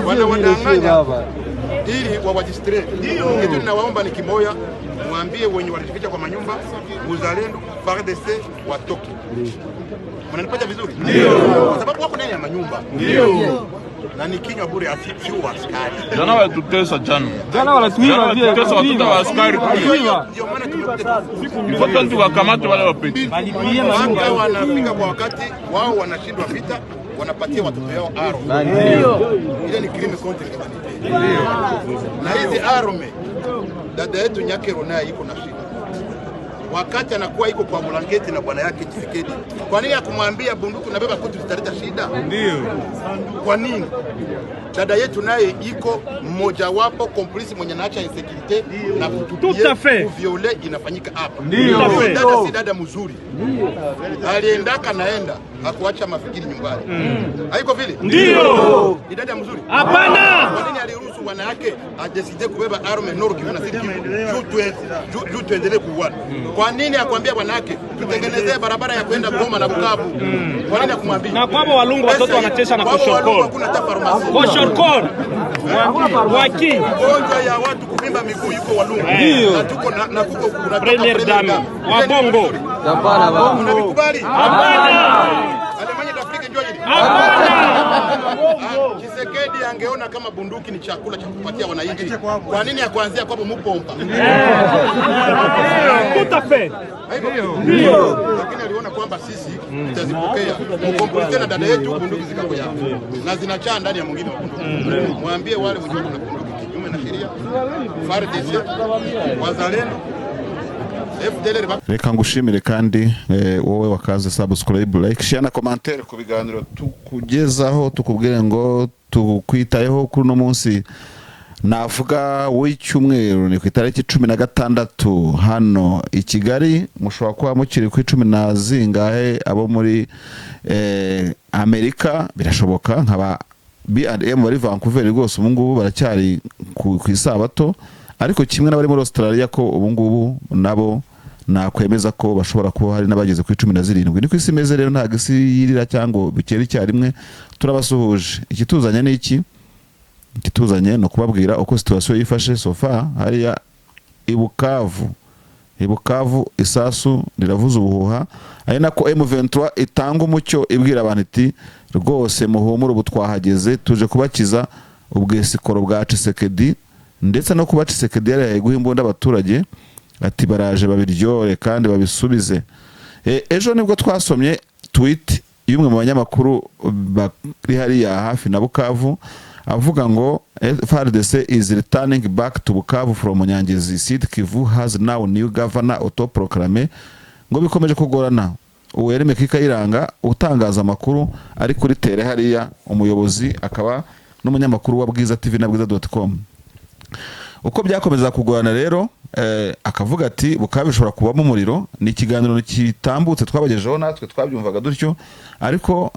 wanawadanganya ili wawajistre. Kitu ninawaomba ni kimoya, mwambie wenye walijificha kwa manyumba, uzalendo FARDC watoke. Mnanipata vizuri? Ndio. Kwa sababu wako ndani ya manyumba. Ndio. Na nikinywa bure asifiwa askari. Jana walitutesa jana. Jana walituiba walitutesa watoto wa askari. Ndio maana tumekuja. Ifuata tuwakamate wale wapiti. Waka wanafika kwa wakati wao wanashindwa vita, wanapatia watoto yao aro. Ndio. Ile ni crime contre l'humanité. Ndio. Na hizi arme dada yetu Nyakero naye iko na shida. Wakati anakuwa iko kwa blanketi na bwana yake Tshisekedi, kwa nini akumwambia bunduki nabeba koti zitaleta shida? Ndio. Kwa nini? Dada yetu naye iko mmoja wapo complice mwenye naacha insecurity na kutupia kuviole inafanyika hapa. Ndio. Dada si dada mzuri. Aliendaka naenda hakuacha mafikiri nyumbani. Haiko vile? Ndio. Ni dada mzuri? Hapana. Kwa nini aliruhusu wana yake adeside kubeba arme Nord Kivu na Sud Kivu? Juu tuendelee kuuana. Kwa nini akwambia bwana yake tutengenezee barabara ya kwenda Goma na Bukavu? Kwa nini akumwambia? Na kwao Walungu watoto wanacheza na koshorkor. Hakuna hata farmasi. Koshorkor. Waki. Gonjwa ya watu kuvimba miguu yuko Walungu. Na tuko na kuko kuna Premier Dame wa Bongo. Hapana baba. Unavikubali? Hapana. Alemanya Afrika njoo hili. Hapana. Tshisekedi angeona kama bunduki ni chakula cha kupatia wananchi. Kwa nini akuanzia kwapo mupompa? Tutafe. Ndio. Lakini aliona kwamba sisi tutazipokea. Mkompolite na dada yetu bunduki zikako yao. Na zinachaa ndani ya mwingine wa bunduki. Mwambie wale wenye wana bunduki kinyume na sheria. FARDC, wazalendo, FDLR. Reka ngushimire kandi wowe wakaze subscribe, like, share na commentaire ku biganiro tukugezaho, tukubwire ngo tukwitayeho kuri no munsi navuga w'icyumweru ni ku itariki 16 hano i Kigali. Mushobora kuba mukiri ku 10 na zingahe abo muri Amerika, birashoboka nkaba B&M bari Vancouver rwose ubu ngubu baracyari ku isabato, ariko kimwe n'abari muri Australia ko ubu ngubu nabo nakwemeza ko bashobora kuba hari n'abageze ku 17. Ni ku isi meze rero nta gisi yirira cyangwa bukeri cyarimwe. Turabasuhuje. Ikituzanye ni iki? Ikituzanye no kubabwira uko situation yifashe sofa hariya Ibukavu isasu riravuza ubuhuha, ari nako M23 itanga umucyo ibwira abantu iti rwose muhumura ubu twahageze tuje kubakiza ubwesikoro bwa Tshisekedi, ndetse no kuba Tshisekedi yari guha imbunda abaturage ati baraje babiryore kandi babisubize. Ejo nibwo twasomye tweet y'umwe mu banyamakuru bari hariya hafi na Bukavu avuga ngo FARDC is returning back to Bukavu from Nyangezi. Sud Kivu has now new governor autoproclamé. Ngo bikomeje kugorana. Uwere Kayiranga utangaza amakuru ari kuri tere hariya, umuyobozi akaba n'umunyamakuru wa Bwiza TV na bwiza.com. Uko byakomeza kugorana rero akavuga ati Bukavu bishobora kubamo umuriro. Ni ikiganiro kitambutse twabagejeho natwe twabyumvaga dutyo, ariko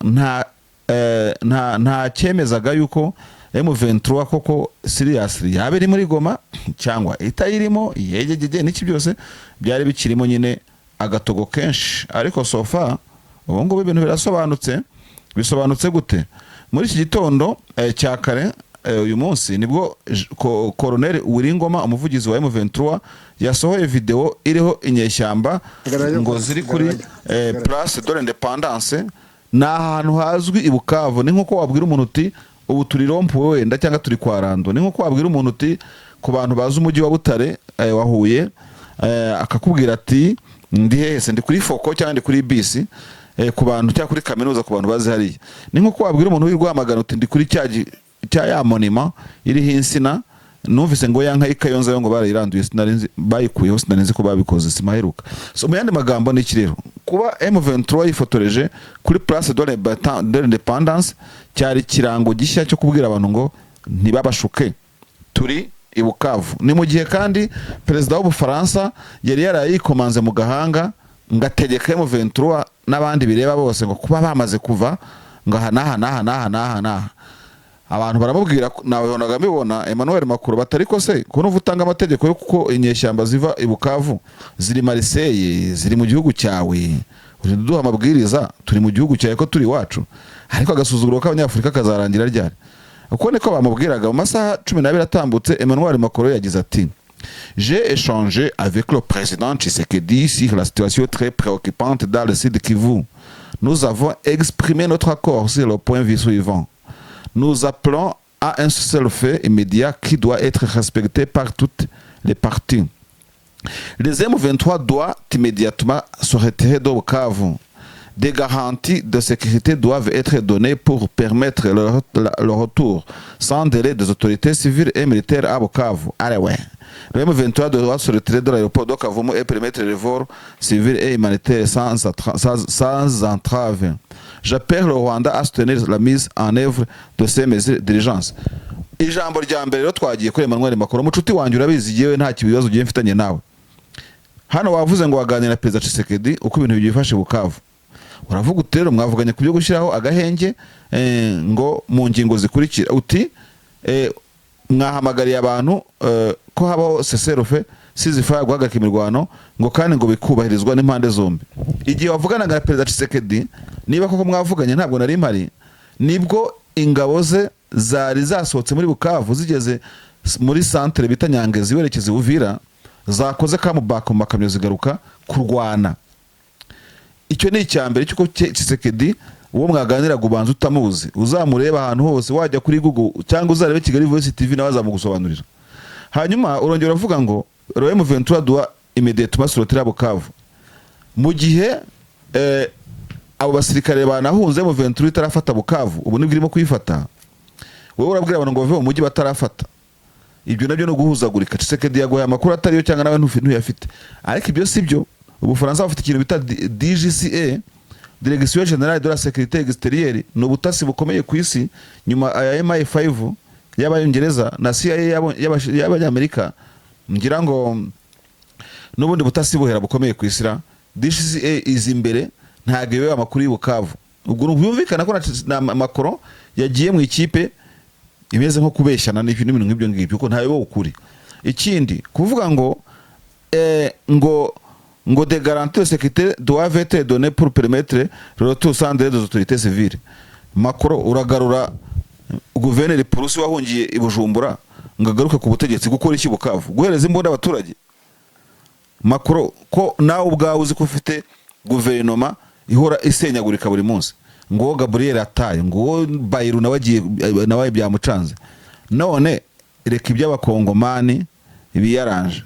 nta cyemezaga yuko M23 koko seriously yabe iri muri Goma cyangwa itayirimo yegegeje n'iki byose byari bikirimo nyine agatogo kenshi. Ariko sofa ubu ngubu ibintu birasobanutse. Bisobanutse gute? Muri iki gitondo cya kare uyu munsi nibwo Colonel Wiringoma umuvugizi wa M23 yasohoye video iriho inyeshyamba ngo ziri kuri Place de l'Indépendance, na ahantu hazwi i Bukavu. Ni nkuko wabwira umuntu uti ubu turi rompo wenda cyangwa turi kwa Rando. Ni nkuko wabwira umuntu uti ku bantu bazi umujyi wa Butare wa Huye akakubwira ati ndi hese ndi kuri Foko cyangwa ndi kuri bisi, ku bantu cyangwa kuri kaminuza ku bantu bazi hariya. Ni nkuko wabwira umuntu w'Irwamagana uti ndi kuri cya ya monima iri hinsina, numvise ngo yanka ikayonza yo ngo barayiranduye sinarinzi bayikuyeho, sinarinzi ko babikoze simaheruka. So mu yandi magambo ni kirero kuba M23 yifotoreje kuri Place de l'Indépendance cyari kirango gishya cyo kubwira abantu ngo ntibabashuke turi i Bukavu. Ni mu gihe kandi perezida w'Ubufaransa yari yarayikomanze mu gahanga ngategeka M23 n'abandi bireba bose ngo kuba bamaze kuva ngaha naha abantu baramubwira nawe bonaga mibona Emmanuel Macron batariko se kuno vutanga amategeko yo kuko inyeshyamba ziva i Bukavu ziri Marseille ziri mu gihugu cyawe duha amabwiriza turi mu gihugu cyawe ko turi wacu, ariko agasuzuguro k'abanyafrika kazarangira ryari? uko niko bamubwiraga mu masaha 12 atambutse. Emmanuel Macron yagize ati j'ai échangé avec le président Tshisekedi sur la situation très préoccupante dans le sud Kivu. Nous avons exprimé notre accord sur le point suivant. Nous appelons à un cessez-le-feu immédiat qui doit être respecté par toutes les parties. Les M23 doivent immédiatement se retirer de Bukavu. Des garanties de sécurité doivent être données pour permettre le retour sans délai des autorités civiles et militaires à Bukavu. Allez ouais. Le M23 doit se retirer de l'aéroport de Kavumu et permettre le vol civil et humanitaire sans entrave. J'appelle le Rwanda à soutenir la mise en œuvre de ces mesures d'urgence. Ijambo rya mbere rero twagiye kuri Emmanuel Macron, mucuti wanjye urabizi yewe nta kibazo ugiye mfitanye nawe. Hano wavuze ngo waganira na Perezida Tshisekedi uko ibintu byifashe Bukavu. Uravuga uti rero mwavuganye ku byo gushyiraho agahenge ngo mu ngingo zikurikira uti mwahamagariye abantu ko habaho cessez-le-feu ceasefire guhagarika imirwano ngo kandi ngo bikubahirizwa n'impande zombi. Igihe wavuganaga na Perezida Tshisekedi niba koko mwavuganye ntabwo nari mpari, nibwo ingabo ze zari zasohotse muri Bukavu zigeze muri centre bita Nyangezi werekeza Uvira, zakoze kamubaka mu makamyo zigaruka kurwana. Icyo ni icyambere cyuko Tshisekedi uwo mwaganiraga ubanza utamuzi, uzamureba ahantu hose, wajya kuri Google cyangwa uzarebe Kigali Voice TV nawe azamugusobanurira. Hanyuma urongera uvuga ngo le M23 doit immédiatement se retirer à Bukavu. Mu gihe abo basirikare banahunze M23 itarafata Bukavu, ubu nibwo irimo kuyifata. Wewe urabwira abantu ngo bave mu mujyi batarafata. Ibyo nabyo no guhuzagurika. Tshisekedi yagoye amakuru atariyo cyangwa nawe ntuyafite. Ariko ibyo sibyo. Ubufaransa bafite ikintu bita DGCA, Direction Générale de la Sécurité Extérieure, ni ubutasi bukomeye ku isi nyuma ya MI5 y'Abayongereza na CIA y'Abanyamerika. Ngira ngo n'ubundi butasi buhera bukomeye ku isi. DGCA izi imbere ntago yewe amakuru y'Ubukavu. Ubwo byumvikana ko na Macron yagiye mu ikipe imeze nko kubeshyana n'ibintu nk'ibyo ngibyo ko ntawe ukuri. Ikindi kuvuga ngo ngo des garanties de sécurité doivent être données pour permettre le retour sans délai des autorités civiles. Macron uragarura guverineri Purusi wahungiye i Bujumbura ngagaruka ku butegetsi gukora iki Bukavu, guhereza imbunda abaturage. Macron ko nawe ubwawe uzi ko ufite guverinoma ihora isenyagurika buri munsi, ngo Gabriel ataye, ngo Bayiru nawe byamucanze. None reka iby'abakongomani ibiyaranje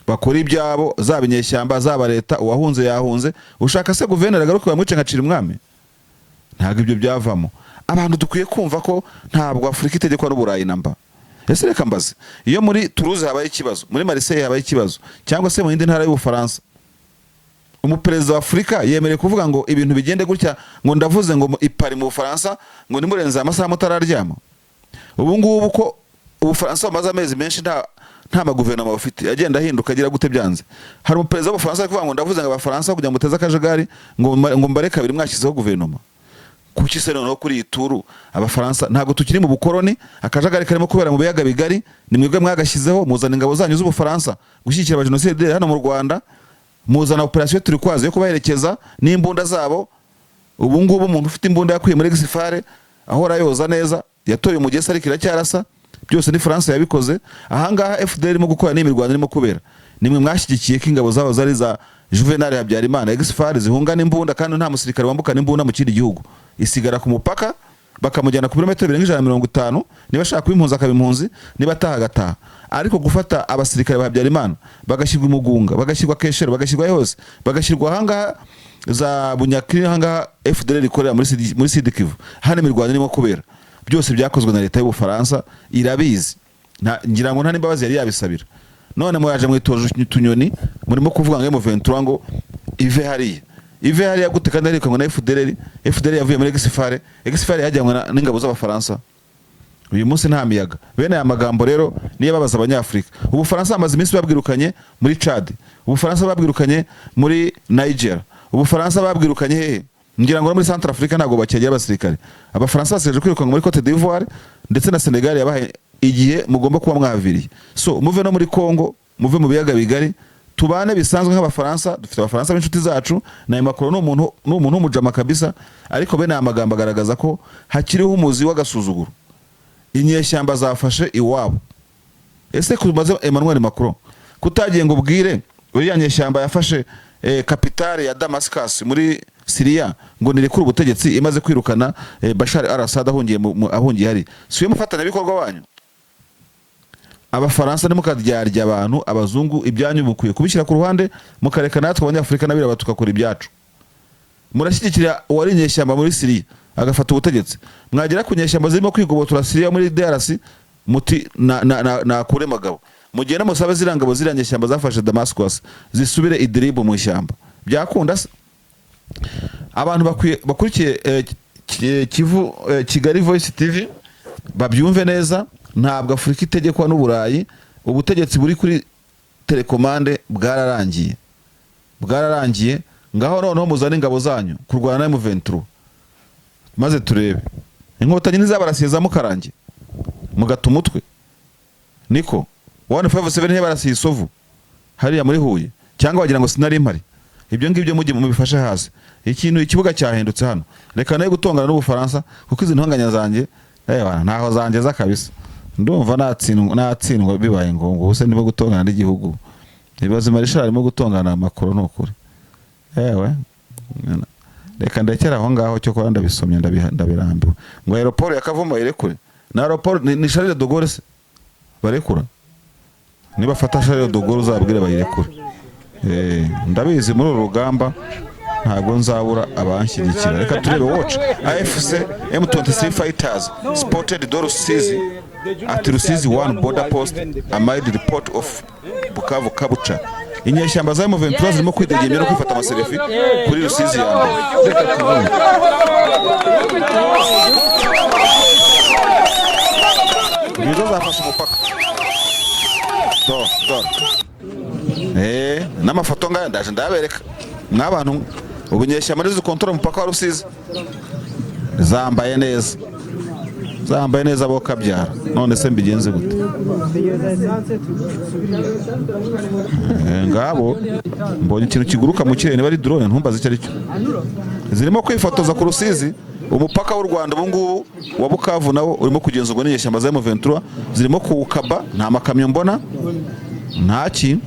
bakora ibyabo, zaba inyeshyamba zaba leta, uwahunze yahunze. Ushaka se guverineri agaruka bamwice nkacira umwami? Ntabwo ibyo byavamo. Abantu dukwiye kumva ko ntabwo Afurika itegekwa n'Uburayi namba. Ese reka mbaze, iyo muri Toulouse habaye ikibazo, muri Marseille habaye ikibazo, cyangwa se mu yindi ntara y'Ubufaransa, umuperezida wa Afurika yemereye kuvuga ngo ibintu bigende gutya, ngo ndavuze ngo ipari mu Bufaransa ngo nimurenza amasaha mutararyama? Ubu ngubu ko Ubufaransa bamaze amezi menshi nta maguverinoma bafite, agenda ahinduka agira gute byanze. Hari umuperezida w'Ubufaransa kuvuga ngo ndavuze ngo Abafaransa kugira ngo muteze akajagari ngo mbare kabiri mwashyizeho guverinoma. Kuki se noneho kuri ituru Abafaransa ntago tukiri mu bukoroni, akajagari karimo kubera mu biyaga bigari, ni mwebwe mwagashyizeho, muzana ingabo zanyu z'Ubufaransa gushyigikira abajenoside hano mu Rwanda, muzana operation turi kwazo yo kubaherekeza n'imbunda zabo. Ubu ngubu umuntu ufite imbunda yakwiye muri Gisifare ahora yoza neza, yatoye umugesi ariko iracyarasa. Byose ni France yabikoze. Ahangaha FDL irimo gukora n'imirwano irimo kubera, nimwe mwashyigikiye ko ingabo zabo zari za Juvenal Habyarimana Gisifare zihungana imbunda, kandi nta musirikare wambukana imbunda mu kindi gihugu, isigara ku mupaka bakamujyana ku birometero 150, niba ashaka kubimpunza akabimpunzi, niba atahagataha. Ariko gufata abasirikare ba Habyarimana bagashyirwa imugunga, bagashyirwa Keshero, bagashyirwa hose, bagashyirwa ahangaha za Bunyakiri, ahangaha FDL ikorera muri Sud Kivu, hano imirwano irimo kubera. Byose byakozwe na leta y'Ubufaransa, irabizi. Ngira ngo nta n'imbabazi yari yabisabira. None mwaje mwitoje tunyoni, murimo kuvuga ngo M23 ngo ive hariya gute kandi ariko ngo na FDL yavuye muri Gisifare, Gisifare yajyanywe n'ingabo z'Abafaransa. Uyu munsi nta miyaga. Bene aya magambo rero niyo babaza Abanyafrika. Ubufaransa amaze iminsi babwirukanye muri Chad, Ubufaransa babwirukanye muri Niger, Ubufaransa babwirukanye hehe? Ngira ngo muri Central Africa ntago bacyegera abasirikare. Abafaransa baseje kwirukanwa muri Cote d'Ivoire ndetse na Senegal yabahe igihe mugomba kuba mwaviriye. So muve no muri Congo, muve mu biyaga bigari, tubane bisanzwe nk'Abafaransa. Dufite Abafaransa b'inshuti zacu, na Macron n'umuntu w'umujama kabisa, ariko bene amagambo agaragaza ko hakiriho umuzi w'agasuzuguro. inyeshyamba zafashe iwabo. Ese kumaze Emmanuel Macron kutagiye ngo ubwire uriya nyeshyamba yafashe kapitale ya Damascus muri Syria ngo nirekure ubutegetsi imaze kwirukana Bashar al-Assad ahungiye hari. Siwe mufatanya bikorwa wanyu. Abafaransa nimukaryarya abantu, abazungu ibyanyu mukwiye kubishyira ku ruhande mukareka natwe abanyafrika nabira batukakora ibyacu. Murashyigikira uwari nyeshyamba muri Syria agafata ubutegetsi. Mwagera ku nyeshyamba zirimo kwigobotora Syria muri DRC muti na kure magabo. Mugenda musabe zirangabo ziranye nyeshyamba zafashe Damascus zisubire Idlib mu ishyamba. Byakunda se? Abantu bakurikiye Kigali Voice TV babyumve neza. Ntabwo Afurika itegekwa n'Uburayi. Ubutegetsi buri kuri telekomande bwararangiye. Ngaho noneho muzane ingabo zanyu kurwana na M23 maze turebe. Inkotanyi nizabarasiza mukarange mugata umutwe niko 157 ntibarasiye Isovu hariya muri Huye cyangwa wagira ngo sinari impari. Ibyo ngibyo mujye mubifashe hasi. Ikibuga cyahindutse hano. Reka nayo gutongana n'Ubufaransa kuko izi ntonganya zanjye ntaho zangeza kabisa. Ndumva natsindwa bibaye ngombwa ubuse ndimo gutongana n'igihugu. Ibibazo Marishal arimo gutongana Macron n'ukuri. Reka ndekera aho ngaho cyo kwa ndabisomye ndabirambiwe. Ngo aeroport ya Kavumu irekure. Na aeroport ni Charles de Gaulle barekura. Niba fata Charles de Gaulle uzabwire bayirekure. Ndabizi muri urugamba ntabwo nzabura abanshyigikira. Reka turebe watch AFC M23 fighters spotted Rusizi at Rusizi 1 border post amid the port of Bukavu Kabucha. Inyeshyamba za M23 zirimo kwidegemera no kwifata amaserefi kuri Rusizi ya mbere. Reka tubone. Nizo zafashe umupaka. N'amafoto ngaya ndaje ndabereka. N'abantu ubunyeshyamba nizo kontrol umupaka wa Rusizi. Zambaye neza bo kabyara. None se mbigenze gute? Ngabo mbonye ikintu kiguruka mu kirere bari drone ntumbaze icyo ari cyo. Zirimo kwifotoza ku Rusizi. Umupaka w'u Rwanda ubungubu wa Bukavu nawo urimo kugenzurwa n'inyeshyamba za M23 zirimo kuwukaba. Nta makamyo mbona ntaki.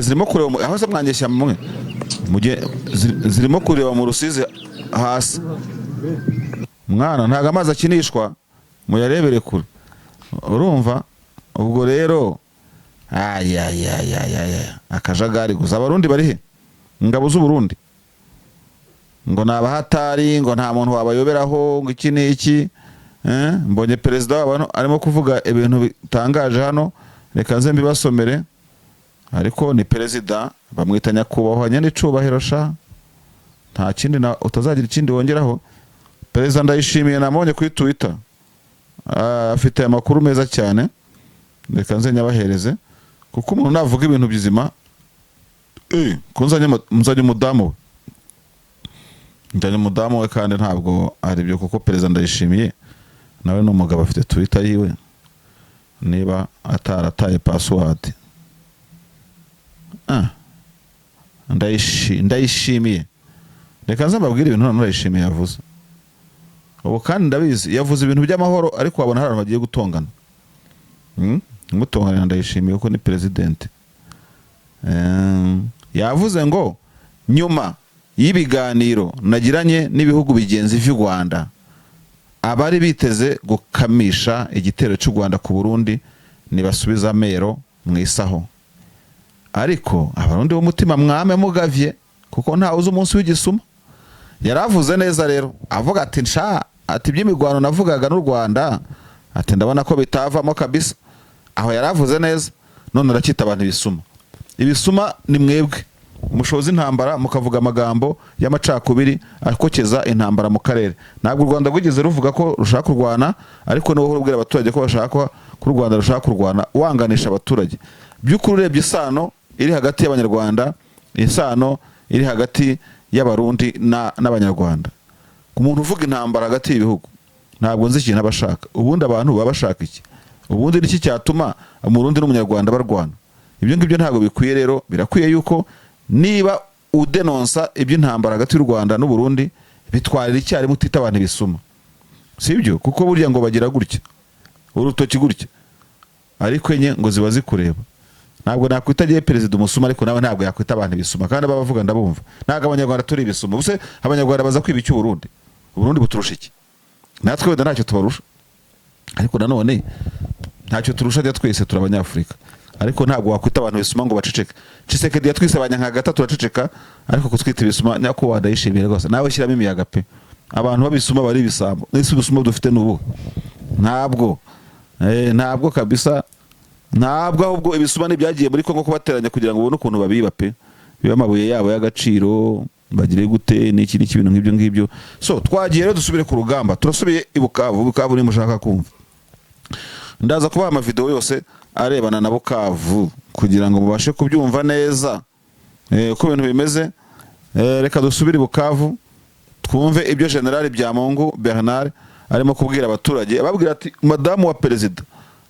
Zirimo kureba aho se mwanyeshyamba mwe zirimo kureba mu Rusizi hasi. Mwana ntaga amazi akinishwa muyarebere kure. Urumva ubwo rero akajagari gusa. Abarundi bari he? Ingabo z'u Burundi ngo nabahatari ngo nta muntu wabayoberaho ngo iki n'iki. Mbonye perezida w'abantu arimo kuvuga ibintu bitangaje hano. Reka nze mbibasomere. Ariko ni perezida bamwita nyakubahwa nyene icubahiro sha. Nta kindi na utazagira ikindi wongeraho. Perezida Ndayishimiye namubonye kuri Twitter. Afite amakuru meza cyane. Reka nze nyabahereze kuko umuntu navuga ibintu bizima kunzanye umudamu we kandi ntabwo ari byo kuko perezida Ndayishimiye nawe n'umugabo afite Twitter yiwe niba atarataye password. Ndayishimiye reka nze mbabwire ibintu Ndayishimiye yavuze. Ubu kandi ndabizi yavuze ibintu by'amahoro ariko wabona hari abantu bagiye gutongana. Gutongana Ndayishimiye ko ni president. Yavuze ngo nyuma y'ibiganiro nagiranye n'ibihugu bigenzi vy'u Rwanda abari biteze gukamisha igitero cy'u Rwanda ku Burundi nibasubiza mero mwisaho. Ariko abarundi b'umutima mwame mugavye kuko nta uzi umunsi w'igisuma. Yaravuze neza rero avuga ati ati by'imigwano navugaga n'u Rwanda ati ndabona ko bitavamo kabisa. Aho yaravuze neza. None arakita abantu ibisuma. Ibisuma ni mwebwe mushoza intambara mukavuga amagambo y'amacakubiri akokeza intambara mu karere. Ntabwo u Rwanda rwigeze ruvuga ko rushaka kurwana ariko no urubwira abaturage ko bashaka ko u Rwanda rushaka kurwana wanganisha abaturage. By'ukuri urebye isano iri hagati y'Abanyarwanda, isano iri hagati y'Abarundi n'Abanyarwanda. Ku muntu uvuga intambara hagati y'ibihugu ntabwo nzi ikintu abashaka. Ubundi abantu baba bashaka iki? Ubundi niki cyatuma Umurundi n'Umunyarwanda barwana? Ibyo ngibyo ntabwo bikwiye. Rero birakwiye yuko niba udenonsa iby'intambara hagati y'u Rwanda n'u Burundi bitwarira icyari mutita abantu bisuma. sibyo kuko burya ngo bagira gutya urutoki gutya ariko enye ngo ziba zikureba ntabwo nakwita agiye perezida umusuma ariko nawe ntabwo yakwita abantu bisuma kandi abavuga ndabumva ntabwo abanyarwanda turi ibisuma buse abanyarwanda baza kwiba iki Burundi buturusha iki natwe wenda ntacyo tubarusha ariko nanone ntacyo turusha rya twese turi abanyafurika ariko ntabwo wakwita abantu bisuma ngo baceceke Tshisekedi yatwise abanyanka gatatu turaceceka ariko kutwita ibisuma nyako wadayishimiye rwose nawe shyiramo imiyaga pe abantu babisuma bari ibisambo nese ubusuma dufite n'ubu ntabwo kabisa ntabwo ahubwo ibisuma n'ibyagiye muri Kongo kubateranya kugira ngo ubone ukuntu babiba pe biba amabuye yabo y'agaciro bagire gute n'iki bintu nk'ibyo so twagiye rero dusubire ku rugamba turasubiye Bukavu ni mushaka kumva ndaza kubaha amavideo yose arebana na Bukavu kugira ngo mubashe kubyumva neza uko ibintu bimeze reka dusubire Bukavu twumve ibyo General Byamungu Bernard arimo kubwira abaturage ababwira ati madamu wa perezida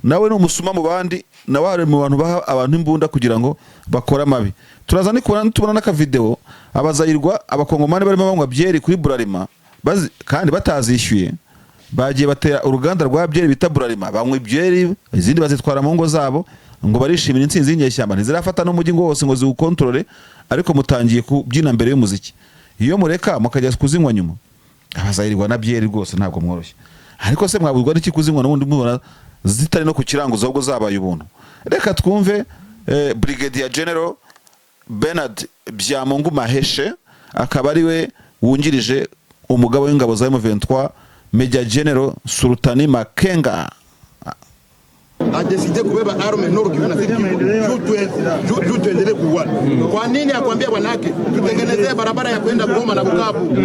nawe ni umusuma mu bandi nawe ari mu bantu baha abantu imbunda kugira ngo bakora amabi turaza ni kubona tubona n'aka video abazayirwa abakongomani barimo banywa byeri kuri Burarima kandi batazishyuye bagiye batera uruganda rwa byeri bita Burarima banywa byeri izindi bazitwara mu ngo zabo ngo barishimira intsinzi y'inyeshyamba ntizirafata n'umujyi ngo wose ngo ziwukontrole ariko mutangiye kubyina mbere y'umuziki iyo mureka mukajya kuzinywa nyuma abazayirwa na byeri rwose ntabwo mworoshye ariko se mwabuzwa n'iki kuzinywa n'ubundi mubona zitari no ku kiranguzo ahubwo zabaye ubuntu reka twumve Brigadier General Bernard Byamungu Maheshe akaba ari we wungirije umugabo w'ingabo za M23 Major General Sultani Makenga a décidé kubeba arme Nord Kivu na Sud Kivu tuendelee kuuana. Kwa nini akwambia bwanake tutengenezee barabara ya kwenda Goma na Bukavu?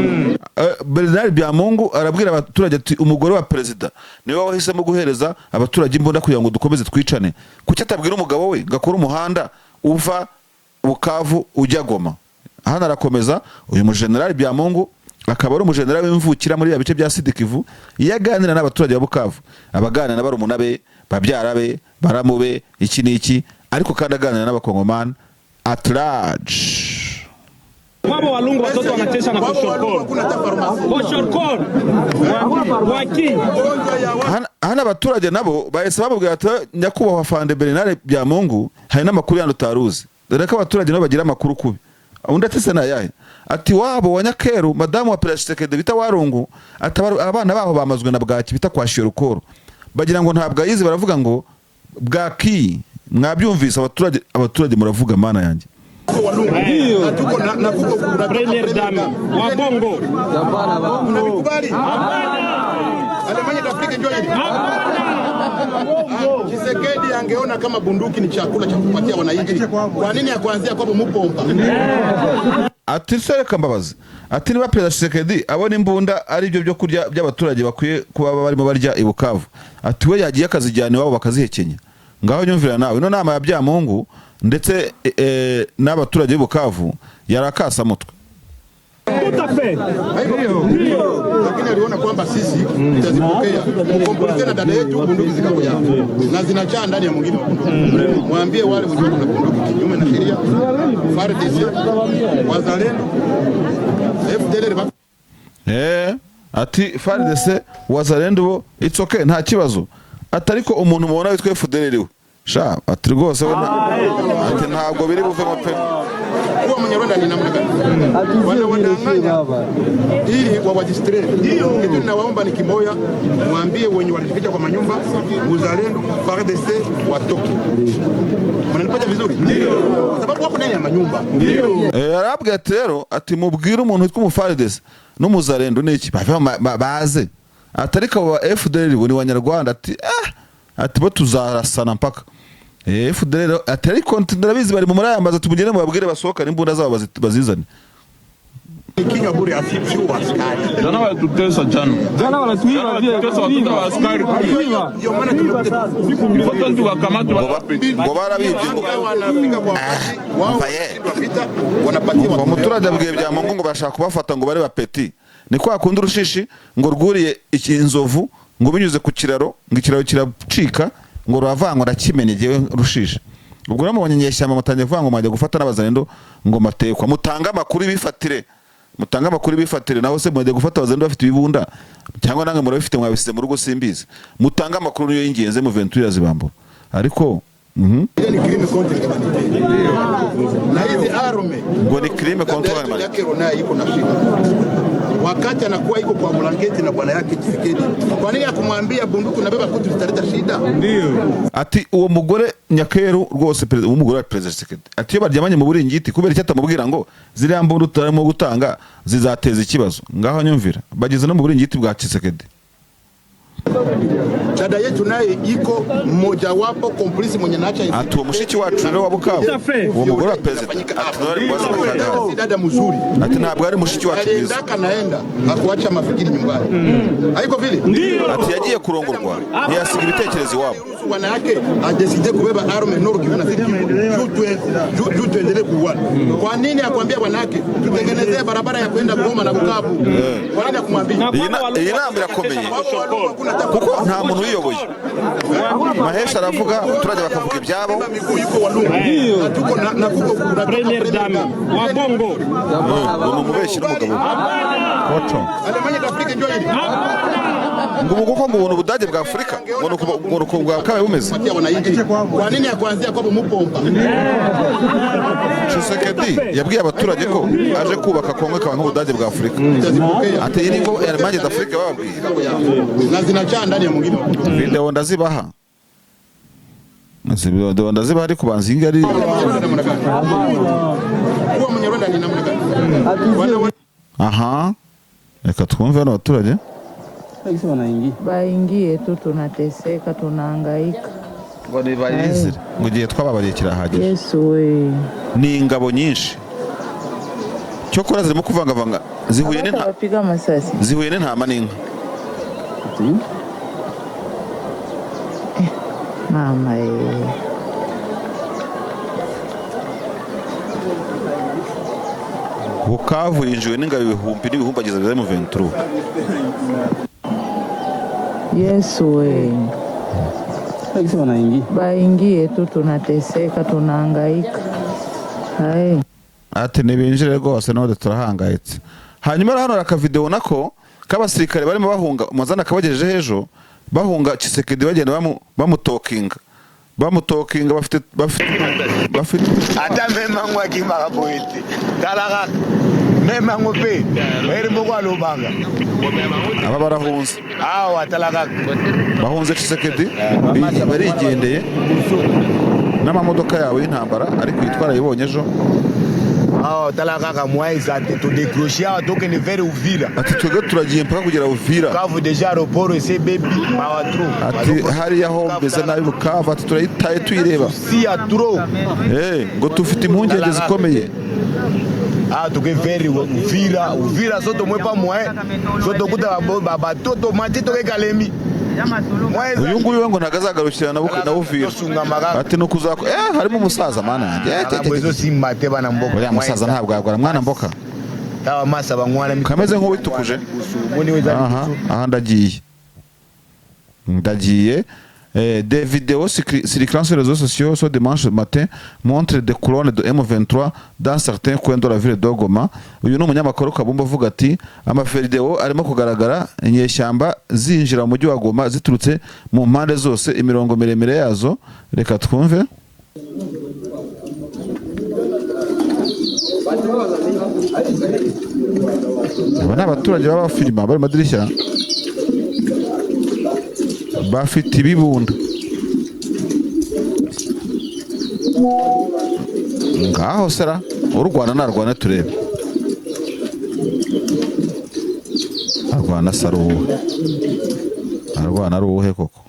Bernard Byamungu arabwira abaturage ati umugore wa perezida niwe wahisemo guhereza abaturage imbunda kugira ngo dukomeze twicane kuki atabwira umugabo we gakora umuhanda uva Bukavu ujya Goma. Hano arakomeza uyu mu General Byamungu akaba ari umujenerali w'imvukira muri yabice bya Sud Kivu yaganira n'abaturage ba Bukavu abaganira na barumuna be babyara be baramube iki niki ariko kandi aganira n'abakongomani at large Wabo walungu watoto wanacheza na kushorkor waki hana abaturage nabo bahise bamubwira ati nyakubahwa Fande Bernard Byamungu hari n'amakuru yandi utaruzi reka abaturage nabo bagira amakuru kubi undi atese na yahe ati wabo wa Nyakeru madamu wa Tshisekedi bita Warungu abana baho bamazwe na bwaki bita kwa Shyorukoro bagira ngo ntabwo ayizi baravuga ngo bwaki mwabyumvise abaturage muravuga mana yanjye Tuko na kuko kuna Premier Dame wa Bongo unabikubali Alemanya Afrika njoo hivi Tshisekedi angeona kama bunduki ni chakula cha kupatia wananchi kwa nini akuanzia kwa mupomba ati sereka mbabazi ati niba Perezida Tshisekedi abona imbunda ari byo byo kurya by'abaturage bakwiye kuba barimo barya i Bukavu ati we yagiye akazijyana iwabo bakazihekenya ngaho nyumvira nawe ino nama ya Byamungu ndetse n'abaturage b'Bukavu yarakasa mutwe lakini aliona kwamba sisi tutazipokea mkomboleze na dada yetu bunduki zikapo yao na zinajaa ndani ya mwingine mwambie wale wenye wana bunduki kinyume na sheria FARDC wazalendo FDLR ati FARDC wazalendo bo it's okay nta kibazo atariko umuntu mubona witwa FDLR we sha ati rwose ati ntabwo biri buve mu pe kuwa Mnyarwanda ni namna gani wadanganya ili wawadistrae kitu ninawaomba ni kimoya mwambie wenye walificha kwa manyumba uzalendo FARDC watoke mnanipata vizuri ndio sababu hapo ndani ya manyumba ndio arabwa rero ati mubwire umuntu witwa FARDC n'umuzalendo n'iki baze atarika wa FDLR bo ni Banyarwanda ati bo tuzarasana mpaka FDLR atari kontinera bizi bari mu murayambaza tumugene mu babwire basohoka n'imbunda zabo bazizane kinywa bure afifu askari jana watutesa jana wanatuiba watoto wa askari ndio maana tumepata ifoto wakamata ngo barabibye ngo wanafika kwa wakati wao wapita wanapatia wa muturage abwiye Byamungu ngo bashaka kubafata ngo bari bapeti ni kwa kundi urushishi ngo rwuriye inzovu ngo binyuze ku kiraro ngo ikiraro kiracika ngo ravangwa rakimenegewe rushishe ubwo rero mubonye nyeshyamba mutangiye kuvuga ngo mwajya gufata n'abazalendo ngo matekwa mutanga amakuru bifatire mutange amakuru bifatire naho se mwende gufata abazendo bafite ibibunda cyangwa nange murabifite mwabisize mu rugo simbizi mutange amakuru niyo y'ingenzi mu Ventura zibambura ariko ni crime contre l'humanité na hizi arme ngo ni crime contre l'humanité yake Ronai iko na shida wakati anakuwa iko kwa blanketi na bwana yake Tshisekedi. Kwa nini akumwambia bunduki unabeba kutu vitaleta shida? Ndio. Ati uwo mugore Nyakeru rwose umugore wa President Tshisekedi ati iyo baryamanye mu buringiti kubera icyo atamubwira ngo ziriya mbundu tutarimo gutanga zizateza ikibazo ngaho nyumvira bageze no mu buringiti bwa Tshisekedi. Dada yetu naye iko mmoja wapo komplice mwenye naacha ati uwo mushiki wacu rero wa Bukavu uwo mugore wa President ati dada mzuri ati ntabwo ari mushiki wacu mwiza naenda hakuacha mafikiri nyumbani haiko vile ati yagiye kurongorwa ntiyasiga ibitekerezo iwabo wana yake adeside kubeba arme noro Kivu na Sud Kivu tuendelee kuuana. Kwa nini akwambia bwana yake tutengenezee barabara ya kwenda Goma na Bukavu? Kwa nini akumwambia iyi nama irakomeye kuko nta muntu uyoboye Mahesha aravuga turajya bakavuga ibyabo tuko na kuko Premier dame wa Bongo ngo mubeshyi n'umugabo koto Alemanya d'Afrique ndio hili ngo kuko mu buntu budage bwa Afrika ngo nuko bwa kabaye bumeze. Kwa nini akuanzia kwa mupomba Tshisekedi yabwiye abaturage ko aje kubaka Kongo kaba nk'ubudage bwa Afrika ati yiri ngo Alemanya d'Afrique bababwiye na zinacaa ndani ya mwingine video ndazibaha video ndazibaha ariko banzinga ari kwa Munyarwanda ni namna gani? aha reka twumve hano abaturage baingie tu tunateseka tunahangaika ngo ni bayizire ngo giye twababariye kirahagije Yesu we ni ingabo nyinshi cyo kora zirimo kuvangavanga zihuye n'inta bapiga amasasi zihuye n'intama n'inka mama Bukavu yinjiwe n'ingabo ibihumbi n'ibihumbagiza biza mu Ventura. Yesu we baingie tu tunateseka tunahangaika ati nibinjire rwose none turahangayitse. Hanyuma hano raka video nako k'abasirikare barimo bahunga umuzana kabagejeje hejo bahunga Tshisekedi bagenda bamutokinga bafite ata mema ngwa kimaka poete talaka mema ngope erimo kwa lobanga aba barahunze atalaka bahunze Tshisekedi barigendeye n'amamodoka yawe y'intambara ariko yitwara yibonye ejo talaka kamwa izate to décrocher to que vers Uvira ati twebwe turagiye mpaka kugera Uvira Bukavu déjà aéroport c'est baby mawatro ati hari yaho mbeze nabi Bukavu ati turayitaye tuyireba si ya trop ngo tufite impungenge zikomeye tuke vers Uvira soto mwepa mwe soto kuta babato to mati to Kalemi uyu nguyu ngo ntagazagarukira na Uvira ati no kuzako harimo umusaza mana yanjye uriya musaza ntabwo yagwara mwana mboka kameze nk'uwitukuje aha ndagiye des vidéos circulant sur les réseaux sociaux ce dimanche matin montrent des colonnes de M23 dans certains coins de la ville de Goma. Uyu ni umunyamakuru Kabumba avuga ati amavideo arimo kugaragara inyeshyamba zinjira mu mujyi wa Goma ziturutse mu mpande zose imirongo miremire yazo. Reka twumve. Aba abaturage baba bafilima bari madirishya bafite ibibunda ngaho sera urwana narwana turebe arwana saruwe arwana ruhe koko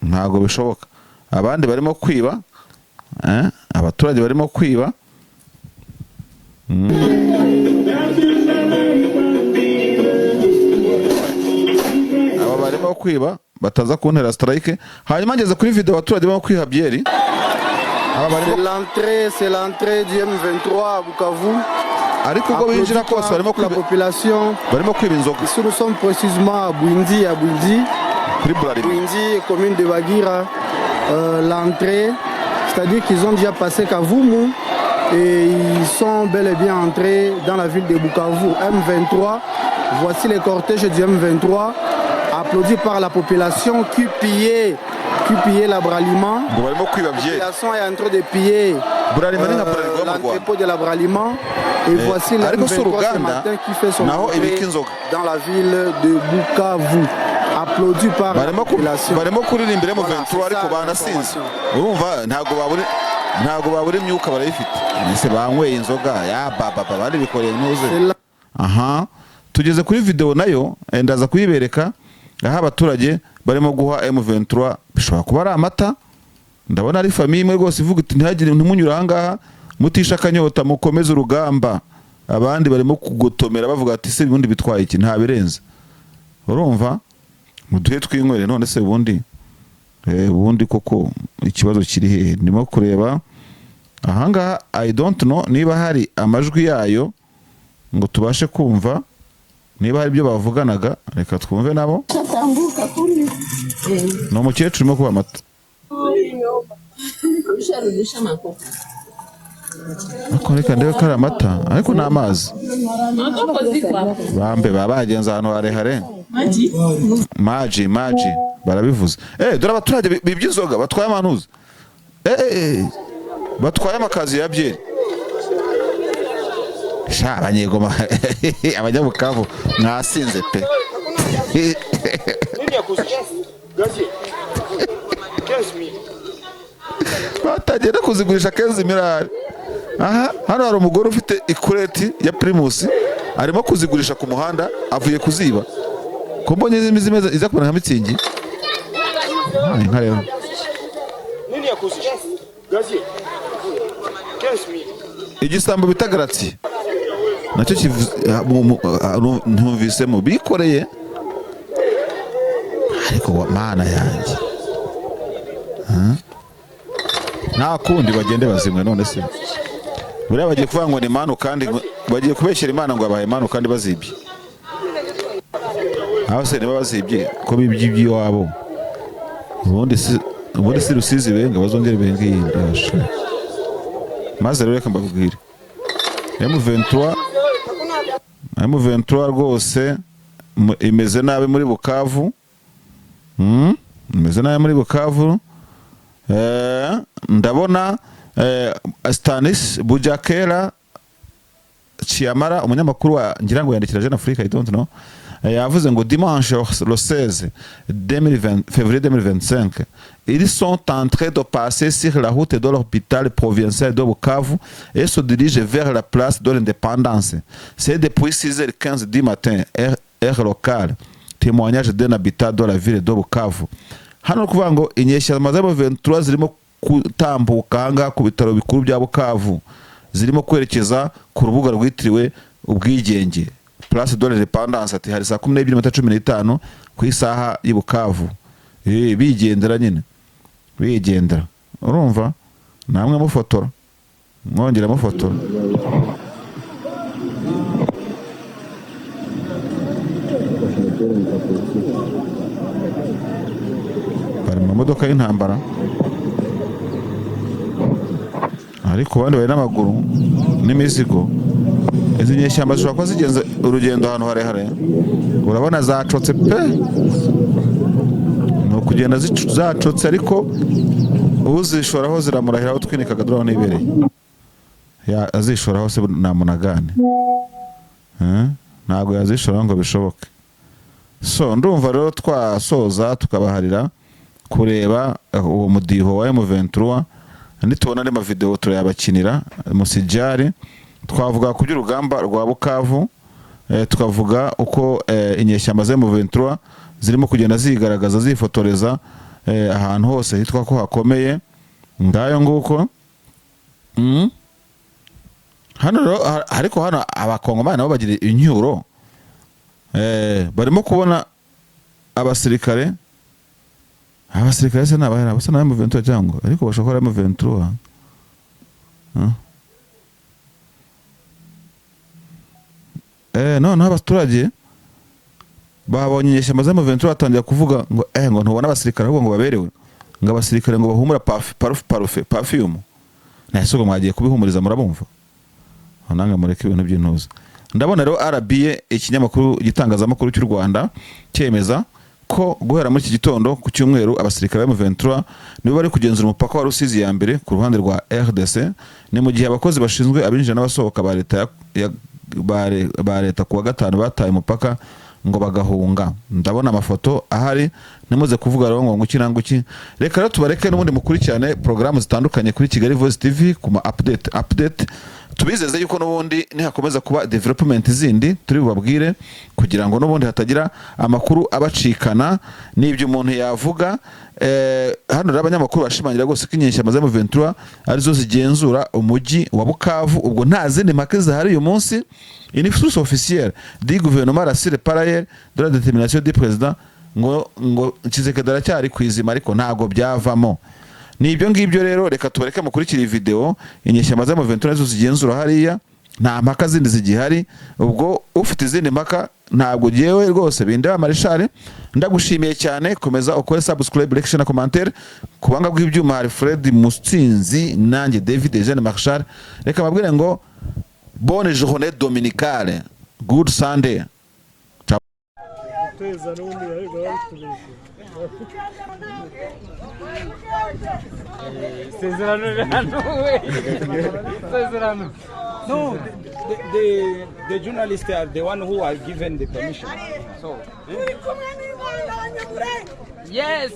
ntago bishoboka abandi barimo kwiba abaturage barimo kwiba barimo kwiba bataza kuntera strike. Hanyuma ngeze kuri video abaturage barimo kwiha byeri. C'est l'entrée du M23 à Bukavu. Ariko ubwo binjira kose barimo kwiba population. Barimo kwiba inzoga. Ici nous sommes précisément à Bwindi, Bwindi, commune de Bagira. L'entrée, c'est-à-dire qu'ils ont déjà passé Kavumu et ils sont bel et bien entrés dans la ville de Bukavu. M23, voici les cortèges du M23, applaudis par la population qui pillait l'abraliment. La population est en train de piller l'entrepôt de l'abraliment. Et voici le M23 ce matin qui fait son entrée dans la ville de Bukavu. Applaudi par la population. barimo kuririmbira mu 23 ariko banasinze urumva ntago babura imyuka barayifite ese banyweye inzoga ya baba bari bikoreye nuze. Aha tugeze kuri video nayo ndaza kuyibereka aho abaturage barimo guha M23 bishobora kuba ari amata. Ndabona ari famille imwe rwose ivuga iti ntihagire ntimunyura ahangaha mutisha akanyota mukomeze urugamba. Abandi barimo kugotomera bavuga ati se ubundi bitwaye iki nta birenze. Urumva muduhe twinywere none se ubundi koko ikibazo kiri hehe? Ndimo kureba ahangaha I don't know niba hari amajwi yayo ngo tubashe kumva niba hari ibyo bavuganaga. Reka twumve nabo. No mukecuru urimo kuba amata. Reka ndebe ko ari amata ariko ni amazi. Bambe babagenza ahantu harehare. Maji barabivuze. Dore abaturage bibye inzoga batwaye amanuza. Batwaye amakazi ya byeri. Sha abanyegoma abanyabukavu mwasinze pe. Batagenda kuzigurisha 15 miliyari. Aha hano hari umugore ufite ikureti ya Primus arimo kuzigurisha ku muhanda avuye kuziba. Ko mbonye zimeze iza kubona Mitsingi. Nka rero. Nini yakuze? Gazi. 15000. Igisambo bitagarati. Nacyo ntumvise mu bikoreye. Ariko mana yanjye. Nta kundi bagende bazimwe none se. Buriya bagiye kuvuga ngo ni manu kandi bagiye kubeshyera Imana ngo abaye manu kandi bazibye. Aho se niba bazibye ko bibye iby'iwabo. Ubundi si Rusizi benga bazongera benga yindi. Maze rero reka mbabwire. M23 rwose imeze nabi muri Bukavu. Imeze nabi muri Bukavu. Ndabona Stanis Bujakera Chiamara umunyamakuru wa ngira ngo yandikira Jeune Afrique I don't know yavuze ngo dimanche le 16 février 2025 ils sont en train de passer sur la route de l'hôpital provincial de Bukavu et se dirigent vers la place de l'Indépendance. C'est depuis 6h15 du matin heure locale. Témoignage d'un habitant de la ville de Bukavu. Hano kuvuga ngo inyeshyamba za 23 zirimo kutambuka hanga ku bitaro bikuru bya Bukavu zirimo kwerekeza ku rubuga rwitiriwe ubwigenge Place de l'Indépendance ati hari saa 12:15 ku isaha y'Ibukavu. Bigendera nyine bigendera urumva namwe mufotora mwongera mufotora. Bari mu modoka y'intambara ariko bandi bari n'amaguru n'imizigo. Izi nyeshyamba zishobora kuba zigenza urugendo ahantu harehare. Urabona zacotse pe. No kugenda zacotse ariko uzishoraho ziramurahiraho twinikaga duraho nibereye. Ya azishoraho se namunagane. Ntago yazishoraho ngo bishoboke. So ndumva rero twasoza tukabaharira kureba uwo mudiho wa M23 nditubona ari ma video turayabakinira musijari. Twavuga ku by'urugamba rwa Bukavu, tukavuga uko inyeshyamba za M23 zirimo kugenda zigaragaza zifotoreza ahantu hose hitwa ko hakomeye ngayo nguko. Hano ariko hano abakongomani nabo bagira inyuro. Barimo kubona abasirikare se nabahera basa na M23 cyangwa ariko bashobora M23. None abaturage babonye inyeshyamba za M23 batangira kuvuga ngo ntubona abasirikare ahubwo ngo baberewe ngo abasirikare ngo bahumura perfume. nahise ubwo mwagiye kubihumuriza murabumva nange mureke ibintu by'intuza. Ndabona rero RBA ikinyamakuru gitangazamakuru cy'u Rwanda cyemeza ko guhera muri iki gitondo ku cyumweru abasirikare ba M23 nibo bari kugenzura umupaka wa Rusizi ya mbere ku ruhande rwa RDC, ni mu gihe abakozi bashinzwe abinjira n'abasohoka ba leta kuwa gatanu bataye umupaka ngo bagahunga. Ndabona amafoto ahari, nimuze kuvuga rero ngo nguki. Reka rero tubareke n'ubundi mukurikirane programu zitandukanye kuri Kigali Voice TV ku ma update tubizeze yuko n'ubundi nihakomeza kuba development zindi turi bubabwire kugira ngo n'ubundi hatagira amakuru abacikana n'ibyo umuntu yavuga. Hano rero abanyamakuru bashimangira rwose ko inyeshyamba za M23 arizo zigenzura umujyi wa Bukavu, ubwo nta zindi mpaka zihari uyu munsi. Une source officielle du gouvernement rassure par ailleurs de la détermination du président ngo Tshisekedi aracyari kwizima ariko ntago byavamo. Ni ibyo ngibyo rero, reka tubareke mukurikira iyi video. Inyeshyamba za M23 zo zigenzura hariya, nta mpaka zindi zigihari. Ubwo ufite izindi mpaka ntabwo giyewe rwose bindeba. Marishal ndagushimiye cyane, komeza ukore subscribe, like na commentaire. Kubanga bw'ibyuma hari Fred Mutsinzi nanjye David Eugene Marshal. Reka mabwire ngo bonne journée dominicale, good Sunday. No, the journalists are the one who are given the permission. So, yes,